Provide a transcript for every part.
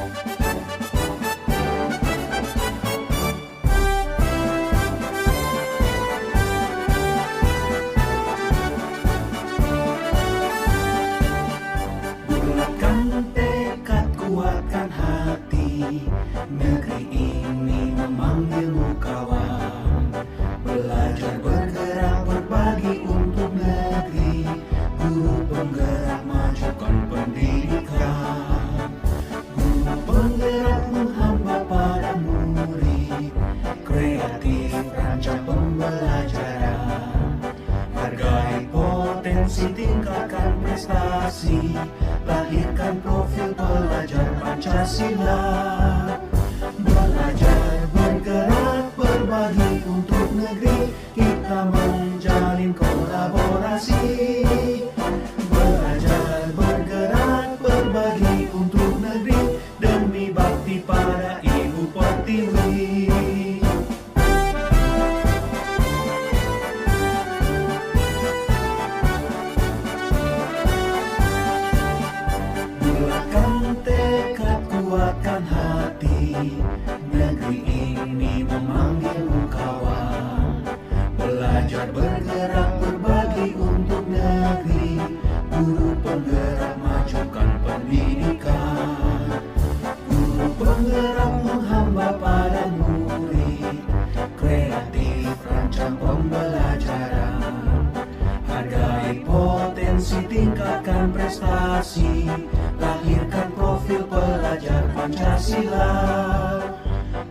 Bulatkan tekad, kuatkan hati, negeri ini memanggilmu kawan. Belajar bergerak berbagi untuk negeri, guru penggerak majukan pendidikan. Guru penggerak menghamba pada murid, kreatif rancang pembelajaran. Hargai potensi, tingkatkan prestasi, lahirkan profil pelajar Pancasila. Belajar bergerak berbagi untuk negeri, kita menjalin kolaborasi. Belajar bergerak berbagi untuk negeri, demi bakti pada Ibu Pertiwi. Bulatkan tekad, kuatkan hati, negeri ini memanggilmu kawan. Belajar bergerak berbagi untuk negeri, guru penggerak majukan pendidikan. Guru penggerak menghamba pada murid, kreatif rancang pembelajaran. Hargai potensi, tingkatkan prestasi, lahirkan profil pelajar Pancasila.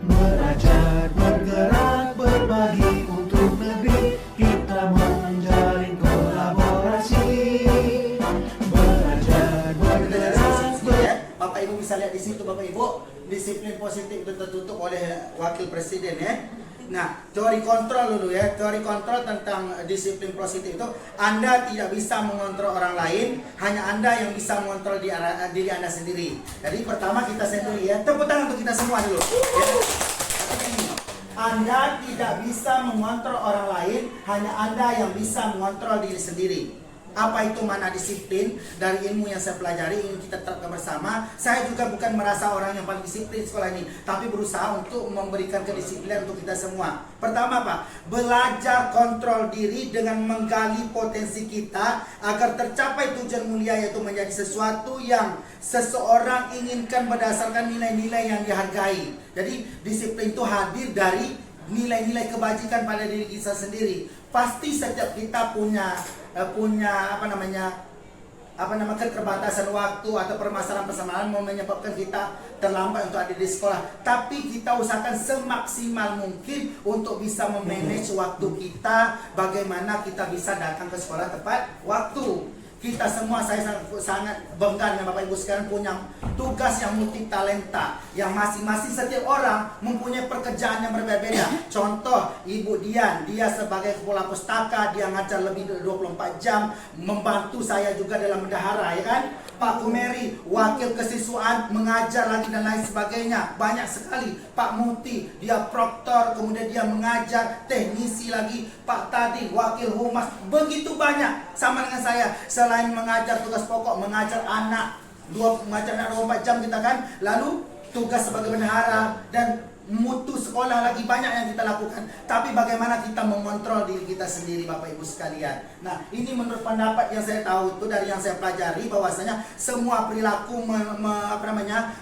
Belajar bergerak berbagi untuk negeri, kita menjalin kolaborasi. Belajar bergerak Bapak Ibu bisa lihat di situ, Bapak Ibu, disiplin positif itu tertutup oleh Wakil Presiden ya. Nah, teori kontrol dulu ya. Teori kontrol tentang disiplin positif itu, Anda tidak bisa mengontrol orang lain, hanya Anda yang bisa mengontrol diri Anda sendiri. Jadi pertama kita sendiri ya. Tepuk tangan untuk kita semua dulu. Ya. Anda tidak bisa mengontrol orang lain, hanya Anda yang bisa mengontrol diri sendiri. Apa itu makna disiplin? Dari ilmu yang saya pelajari, ingin kita terapkan bersama. Saya juga bukan merasa orang yang paling disiplin di sekolah ini, tapi berusaha untuk memberikan kedisiplinan untuk kita semua. Pertama apa? Belajar kontrol diri dengan menggali potensi kita agar tercapai tujuan mulia, yaitu menjadi sesuatu yang seseorang inginkan berdasarkan nilai-nilai yang dihargai. Jadi disiplin itu hadir dari nilai-nilai kebajikan pada diri kita sendiri. Pasti setiap kita punya keterbatasan waktu atau permasalahan mau menyebabkan kita terlambat untuk ada di sekolah. Tapi kita usahakan semaksimal mungkin untuk bisa memanage waktu kita, bagaimana kita bisa datang ke sekolah tepat waktu. Kita semua, saya sangat bangga dengan Bapak Ibu sekalian, punya tugas yang multi talenta, yang masing-masing setiap orang mempunyai pekerjaan yang berbeda-beda. Contoh, Ibu Dian, dia sebagai kepala pustaka, dia ngajar lebih dari 24 jam, membantu saya juga dalam bendahara, ya kan? Pak Kumeri, wakil kesiswaan, mengajar lagi dan lain sebagainya, banyak sekali. Pak Muti, dia proktor, kemudian dia mengajar, teknisi lagi. Pak Tadi, wakil humas, begitu banyak. Sama dengan saya, selain mengajar tugas pokok, mengajar anak 24 jam kita kan, lalu tugas sebagai bendahara dan mutu sekolah lagi banyak yang kita lakukan. Tapi bagaimana kita mengontrol diri kita sendiri, Bapak Ibu sekalian. Nah, ini menurut pendapat yang saya tahu itu dari yang saya pelajari, bahwasanya semua perilaku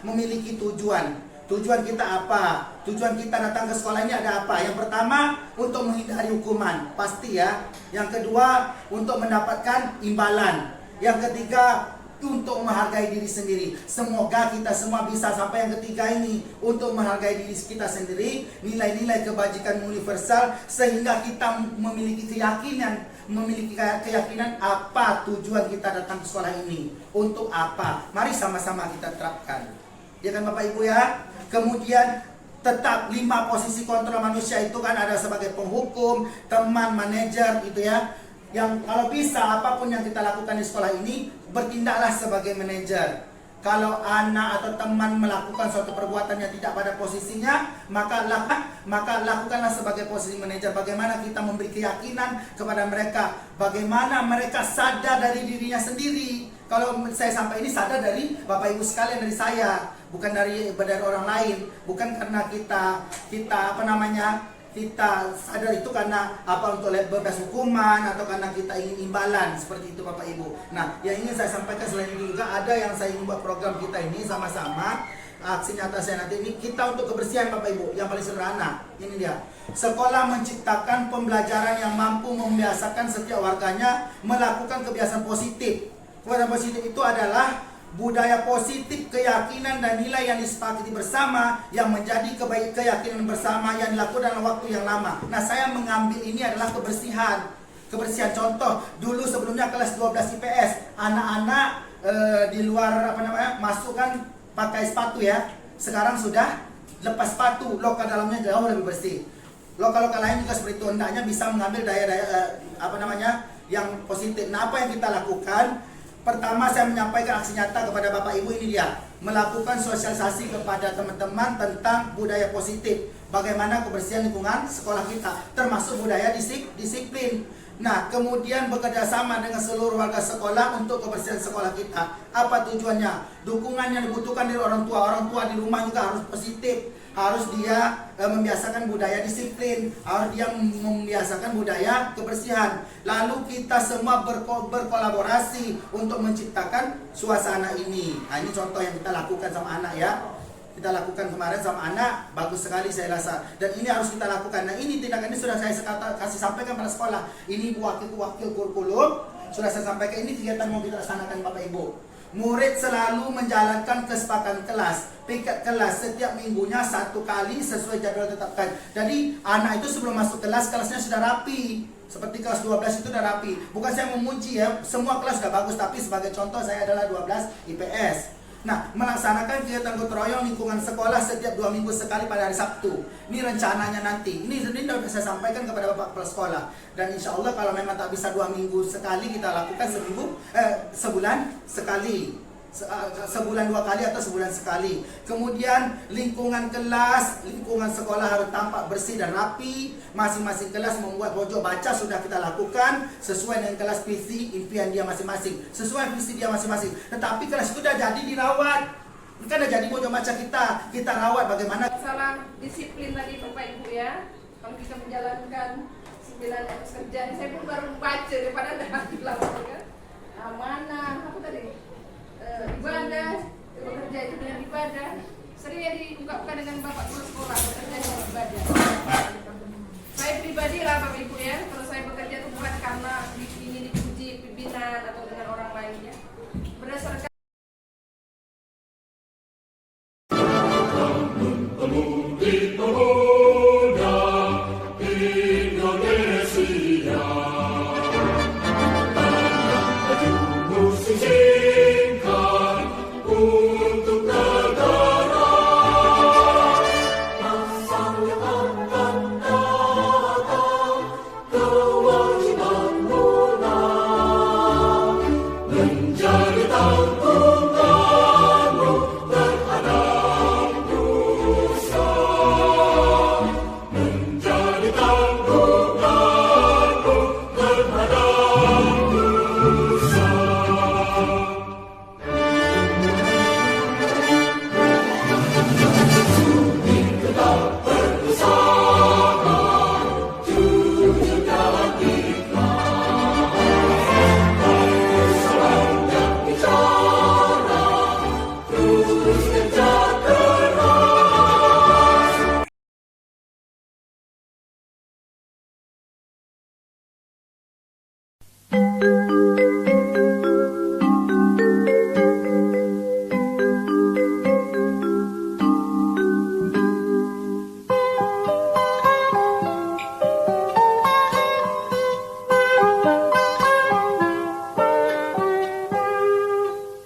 memiliki tujuan. Tujuan kita apa? Tujuan kita datang ke sekolah ini ada apa? Yang pertama, untuk menghindari hukuman, pasti ya. Yang kedua, untuk mendapatkan imbalan. Yang ketiga, untuk menghargai diri sendiri. Semoga kita semua bisa sampai yang ketiga ini, untuk menghargai diri kita sendiri, nilai-nilai kebajikan universal, sehingga kita memiliki keyakinan apa tujuan kita datang ke sekolah ini, untuk apa. Mari sama-sama kita terapkan. Ya kan Bapak Ibu ya. Kemudian tetap 5 posisi kontrol manusia itu kan ada sebagai penghukum, teman, manajer gitu ya. Yang kalau bisa apapun yang kita lakukan di sekolah ini, bertindaklah sebagai manajer. Kalau anak atau teman melakukan suatu perbuatan yang tidak pada posisinya, maka lakukanlah sebagai posisi manajer. Bagaimana kita memberi keyakinan kepada mereka, bagaimana mereka sadar dari dirinya sendiri. Kalau saya sampai ini sadar dari Bapak Ibu sekalian, dari saya, bukan dari orang lain, bukan karena kita kita sadar itu karena apa untuk bebas hukuman atau karena kita ingin imbalan seperti itu Bapak Ibu. Nah, yang ingin saya sampaikan selain itu juga ada yang saya ingin buat program kita ini sama-sama. Aksi nyata saya nanti ini kita untuk kebersihan Bapak Ibu yang paling sederhana. Ini dia. Sekolah menciptakan pembelajaran yang mampu membiasakan setiap warganya melakukan kebiasaan positif. Kebiasaan positif itu adalah budaya positif, keyakinan dan nilai yang disepakati bersama yang menjadi keyakinan bersama yang dilakukan dalam waktu yang lama. Nah, saya mengambil ini adalah kebersihan. Contoh, dulu sebelumnya kelas 12 IPS, anak-anak di luar masukkan pakai sepatu ya. Sekarang sudah lepas sepatu, lokal dalamnya jauh lebih bersih. Lokal-lokal lain juga seperti itu, hendaknya bisa mengambil daya-daya yang positif. Nah, apa yang kita lakukan? Pertama, saya menyampaikan aksi nyata kepada Bapak Ibu, ini dia. Melakukan sosialisasi kepada teman-teman tentang budaya positif. Bagaimana kebersihan lingkungan sekolah kita, termasuk budaya disiplin. Nah, kemudian bekerja sama dengan seluruh warga sekolah untuk kebersihan sekolah kita. Apa tujuannya? Dukungan yang dibutuhkan dari orang tua. Orang tua di rumah juga harus positif. Harus dia membiasakan budaya disiplin, harus dia membiasakan budaya kebersihan. Lalu kita semua berkolaborasi untuk menciptakan suasana ini. Nah, ini contoh yang kita lakukan sama anak ya. Kita lakukan kemarin sama anak, bagus sekali saya rasa. Dan ini harus kita lakukan. Nah, ini tindakan ini sudah saya kasih sampaikan pada sekolah. Ini wakil kurikulum sudah saya sampaikan. Ini kegiatan mau kita laksanakan Bapak Ibu. Murid selalu menjalankan kesepakatan kelas, piket kelas setiap minggunya 1 kali sesuai jadwal tetapkan. Jadi anak itu sebelum masuk kelas, kelasnya sudah rapi. Seperti kelas 12 itu sudah rapi. Bukan saya memuji ya, semua kelas sudah bagus, tapi sebagai contoh saya adalah 12 IPS. Nah, melaksanakan kegiatan gotong royong lingkungan sekolah setiap 2 minggu sekali pada hari Sabtu. Ini rencananya nanti. Ini sudah saya sampaikan kepada Bapak Kepala Sekolah. Dan insya Allah kalau memang tak bisa 2 minggu sekali, kita lakukan sebulan sekali. Sebulan 2 kali atau sebulan sekali. Kemudian lingkungan kelas, lingkungan sekolah harus tampak bersih dan rapi. Masing-masing kelas membuat pojok baca sudah kita lakukan sesuai dengan kelas visi impian dia masing-masing, sesuai visi dia masing-masing. Tetapi kelas itu sudah jadi dirawat. Kan sudah jadi pojok baca kita rawat bagaimana. Masalah disiplin tadi Bapak Ibu ya. Kalau kita menjalankan 9 etos kerja, saya pun baru baca daripada ada dilakukan kan. Amanah apa tadi? Ibadah, bekerja itu dengan ibadah. Sering ya diungkapkan dengan Bapak Kepala Sekolah, bekerja dengan ibadah. Saya pribadi lah Bapak Ibu ya, kalau saya bekerja itu bukan karena ingin dipuji pimpinan atau dengan orang lainnya. Berdasarkan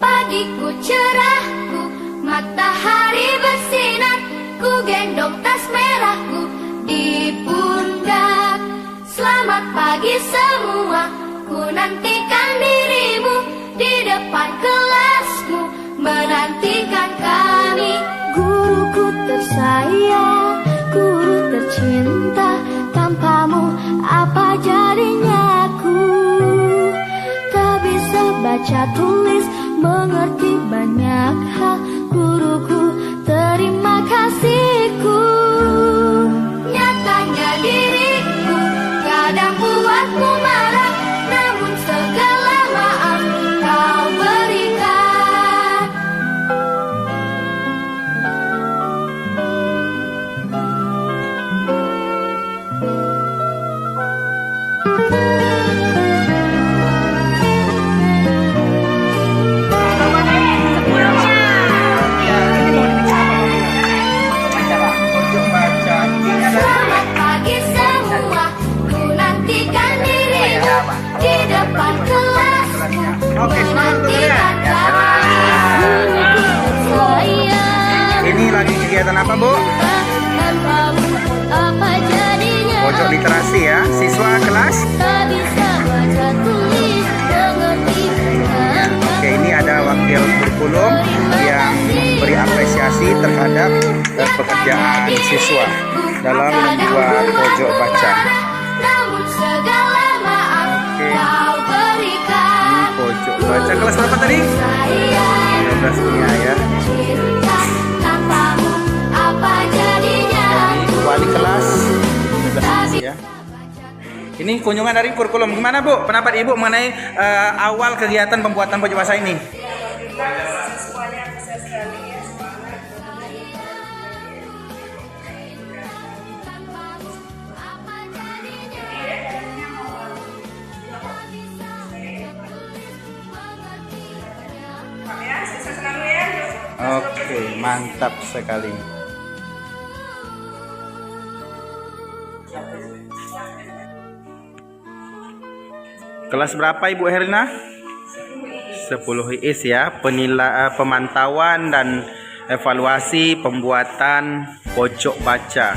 pagiku cerahku, matahari bersinar, ku gendong tas merahku di pundak. Selamat pagi semua, ku nantikan dirimu di depan kelasku, menantikan kami. Guruku tersayang, guru tercinta, tanpamu apa jadinya aku? Tak bisa baca tulis, mengerti banyak hal. Guruku ini lagi kegiatan apa, Bu? Tanpamu apa jadinya? Pojok literasi ya. Siswa kelas? Tak bisa baca tulis mengerti Ya, oke, ini ada wakil kurikulum yang beri apresiasi terhadap pekerjaan siswa dalam membuat pojok baca. Namun segala maaf Oke. kau berikan. Pojok baca kelas berapa tadi? 15 Mia ya. Cinta tanpamu apa jadinya? Jadi wali kelas 15 ya. Ini kunjungan dari kurikulum. Gimana, Bu? Pendapat Ibu mengenai awal kegiatan pembuatan pojok bahasa ini? Semuanya bisa sekali ya. Ya, sukses selalu ya. Oke, mantap sekali. Kelas berapa Ibu Herlina? 10 IIS ya. Pemantauan dan evaluasi pembuatan pojok baca.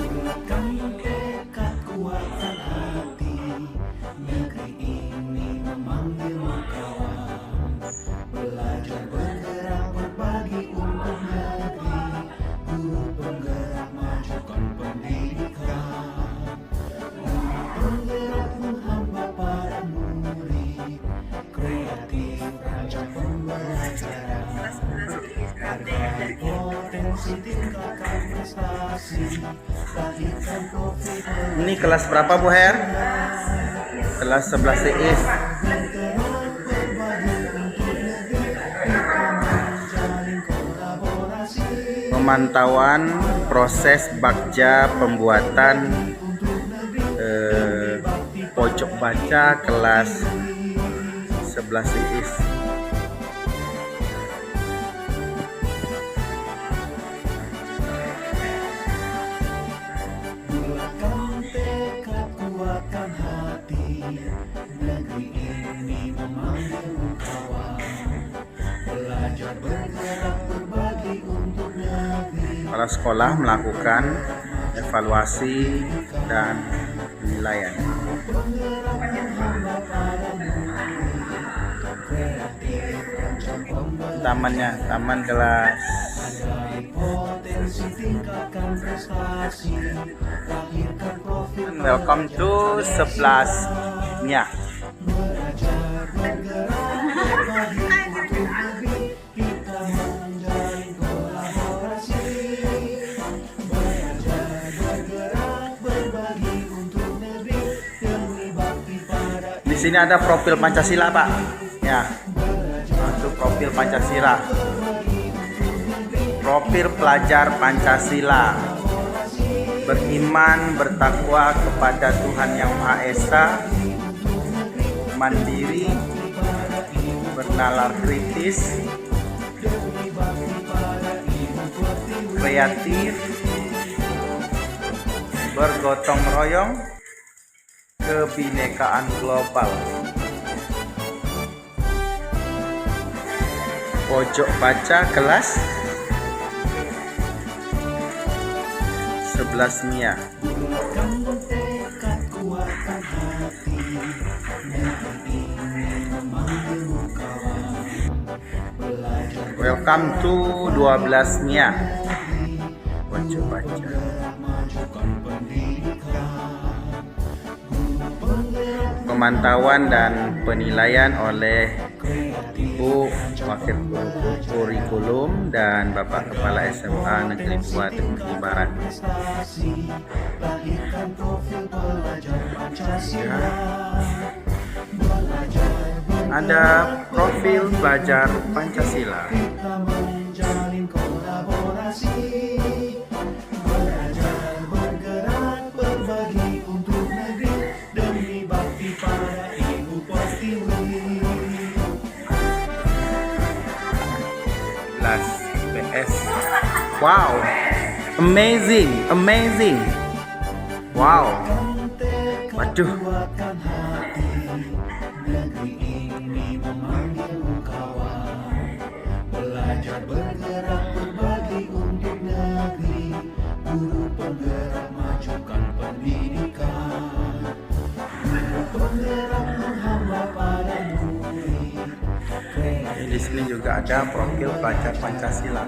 Bulatkan tekad, kuatkan hati. Negeri ini memanggilmu kawan. Belajar bergerak berbagi untuk negeri. Guru penggerak majukan pendidikan. Guru penggerak menghamba para murid. Kreatif rancang pembelajaran. Hargai potensi, tingkatkan prestasi. Lahirkan profil. Ini kelas berapa Bu Her? Kelas 11 IIS. Pemantauan proses bakja pembuatan pojok baca kelas 11 IIS. Bulatkan tekad, kuatkan hati. Negeri ini memanggilmu kawan. Belajar bergerak berbagi untuk negeri. Kepala sekolah melakukan evaluasi dan penilaian. Tamannya, taman kelas. Potensi, tingkatkan prestasi. Lahirkan profil. Welcome to 11 Mia. Belajar bergerak berbagi untuk negeri. Kita menjalin kolaborasi. Belajar bergerak berbagi untuk negeri. Demi bakti pada Di sini ada profil Pancasila, Pak. Ya. Untuk profil Pancasila. Profil pelajar Pancasila. Beriman, bertakwa kepada Tuhan Yang Maha Esa. Mandiri, bernalar kritis, kreatif, bergotong royong, kebinekaan global. Pojok baca kelas 11 Mia. tekad, kuatkan hati. Negeri ini memanggilmu kawan. Belajar Welcome to 12 Mia. Pojok baca. majukan pendidikan. Pemantauan dan penilaian oleh Ibu Wakil Kurikulum dan Bapak Kepala SMA Negeri 2 Teguh Barat. Lahirkan profil pelajar Pancasila. Belajar Ada profil pelajar Pancasila. kita menjalin kolaborasi. Belajar bergerak berbagi untuk negeri. Demi bakti pada Ibu Pertiwi. Kelas PS. Wow, amazing, amazing. Wow. Waduh. Kuatkan hati, negeri ini memanggilmu kawan. Belajar bergerak berbagi untuk negeri, guru penggerak majukan pendidikan. Guru penggerak menghamba pada murid. Di sini juga ada profil pelajar Pancasila.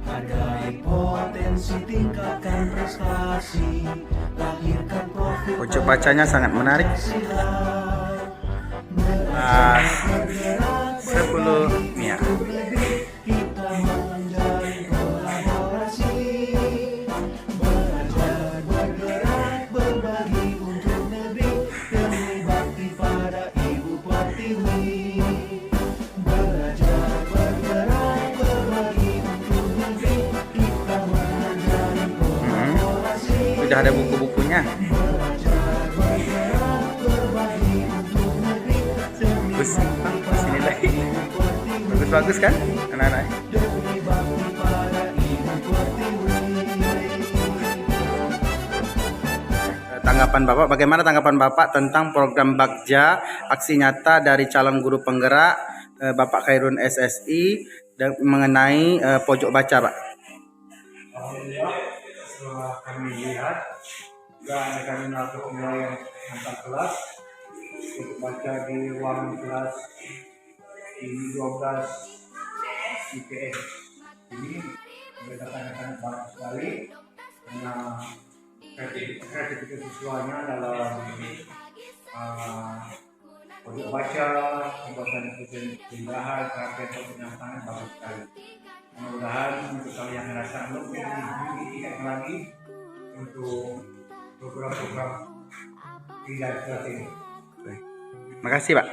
Hargai potensi, tingkatkan prestasi, lahirkan profil Pojok bacanya sangat menarik. 10 Mia. kita menjalin kolaborasi, belajar bergerak berbagi untuk negeri demi bakti pada Ibu Pertiwi. Belajar bergerak berbagi untuk negeri, kita menjalin kolaborasi. Sudah ada buku-bukunya. Bagus. Sini lagi. Bagus-bagus kan anak-anak? Tanggapan Bapak, bagaimana tanggapan Bapak tentang program Bagja aksi nyata dari calon guru penggerak Bapak Khairun SSI mengenai pojok baca, Pak? Alhamdulillah, setelah kami lihat dan kami melakukan penilaian antar kelas untuk baca di ruang kelas ini 12 IPS ini mereka sangat bagus sekali karena kreativitas siswanya dalam pojok baca, pembuatan pindahan, terapi yang sangat bagus sekali. Mudah-mudahan untuk kalian yang merasa lebih tingkat lagi untuk program-program pindah kelas ini. Makasih, Pak.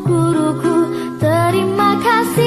Guruku, terima kasih.